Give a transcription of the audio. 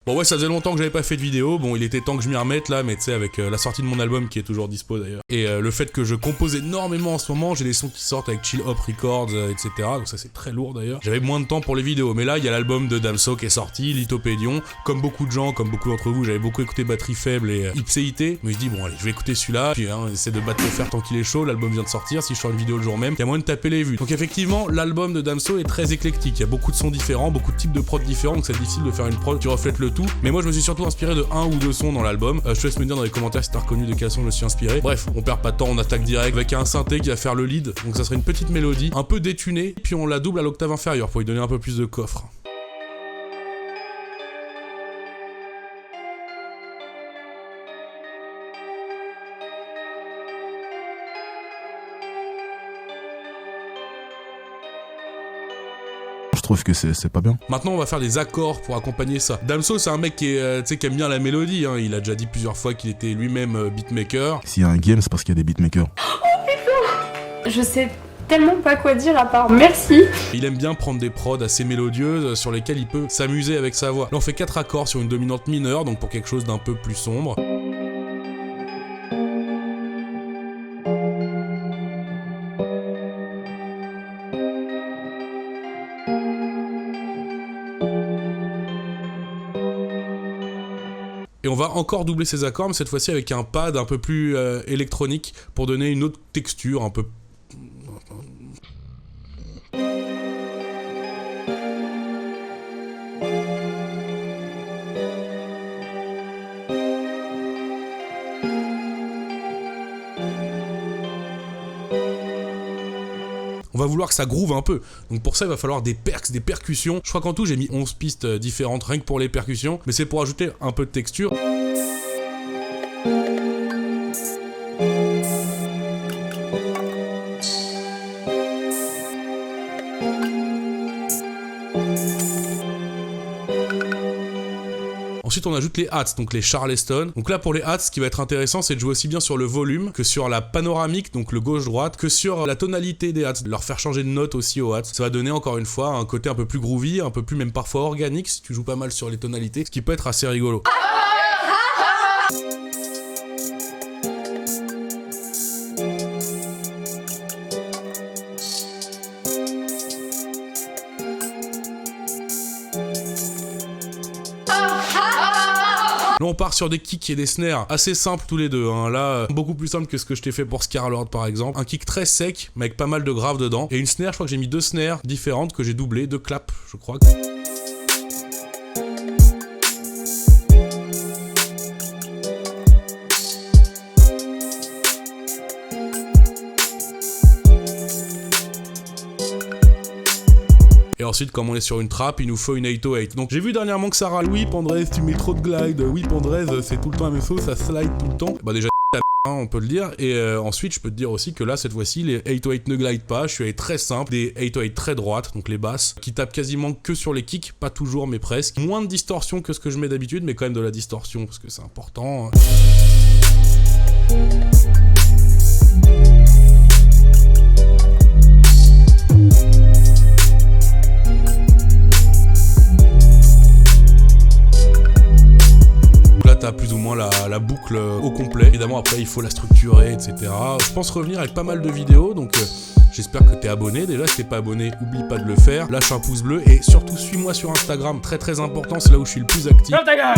Bon ouais, ça faisait longtemps que j'avais pas fait de vidéo, bon il était temps que je m'y remette là, mais tu sais avec la sortie de mon album qui est toujours dispo d'ailleurs, et le fait que je compose énormément en ce moment, j'ai des sons qui sortent avec Chill Hop Records, etc. Donc ça c'est très lourd d'ailleurs. J'avais moins de temps pour les vidéos, mais là il y a l'album de Damso qui est sorti, Lithopédion, comme beaucoup de gens, comme beaucoup d'entre vous, j'avais beaucoup écouté Batterie Faible et Ipséité, mais je dis bon allez, je vais écouter celui-là, puis on essaie de battre le fer tant qu'il est chaud, l'album vient de sortir, si je sors une vidéo le jour même, il y a moyen de taper les vues. Donc effectivement, l'album de Damso est très éclectique, il y a beaucoup de sons différents, beaucoup de types de prods différents, donc c'est difficile de faire une prod qui reflète le tout, mais moi je me suis surtout inspiré de un ou deux sons dans l'album. Je te laisse me dire dans les commentaires si t'as reconnu de quel son je me suis inspiré. Bref, on perd pas de temps, on attaque direct avec un synthé qui va faire le lead, donc ça serait une petite mélodie, un peu détunée, puis on la double à l'octave inférieure pour lui donner un peu plus de coffre. Je trouve que c'est pas bien. Maintenant on va faire des accords pour accompagner ça. Damso c'est un mec qui est, qui aime bien la mélodie, hein. Il a déjà dit plusieurs fois qu'il était lui-même beatmaker. S'il y a un game, c'est parce qu'il y a des beatmakers. Oh putain, je sais tellement pas quoi dire à part merci. Il aime bien prendre des prods assez mélodieuses sur lesquelles il peut s'amuser avec sa voix. Là on fait 4 accords sur une dominante mineure, donc pour quelque chose d'un peu plus sombre. Et on va encore doubler ces accords, mais cette fois-ci avec un pad un peu plus électronique pour donner une autre texture un peu... On va vouloir que ça groove un peu, donc pour ça il va falloir des perks, des percussions. Je crois qu'en tout j'ai mis 11 pistes différentes rien que pour les percussions, mais c'est pour ajouter un peu de texture. Ensuite on ajoute les hats, donc les Charleston. Donc là pour les hats, ce qui va être intéressant c'est de jouer aussi bien sur le volume que sur la panoramique, donc le gauche-droite, que sur la tonalité des hats, de leur faire changer de note aussi aux hats. Ça va donner encore une fois un côté un peu plus groovy, un peu plus même parfois organique si tu joues pas mal sur les tonalités, ce qui peut être assez rigolo. Là on part sur des kicks et des snares assez simples tous les deux, hein. Là beaucoup plus simple que ce que je t'ai fait pour Scarlord par exemple. Un kick très sec mais avec pas mal de graves dedans. Et une snare, je crois que j'ai mis 2 snares différentes que j'ai doublées, 2 claps je crois. Et ensuite, comme on est sur une trappe, il nous faut une 808. Donc j'ai vu dernièrement que ça râle. Oui, Pandrez, tu mets trop de glide. Oui, Pandrez, c'est tout le temps la même chose, ça slide tout le temps. Bah déjà, on peut le dire. Et ensuite, je peux te dire aussi que là, cette fois-ci, les 808 ne glide pas. Je suis allé très simple, des 808 très droites, donc les basses, qui tapent quasiment que sur les kicks, pas toujours, mais presque. Moins de distorsion que ce que je mets d'habitude, mais quand même de la distorsion, parce que c'est important, hein. T'as plus ou moins la boucle au complet. Évidemment après il faut la structurer, etc. Je pense revenir avec pas mal de vidéos, donc j'espère que t'es abonné. Déjà si t'es pas abonné, oublie pas de le faire. Lâche un pouce bleu et surtout suis-moi sur Instagram, très important, c'est là où je suis le plus actif. Ferme ta gueule.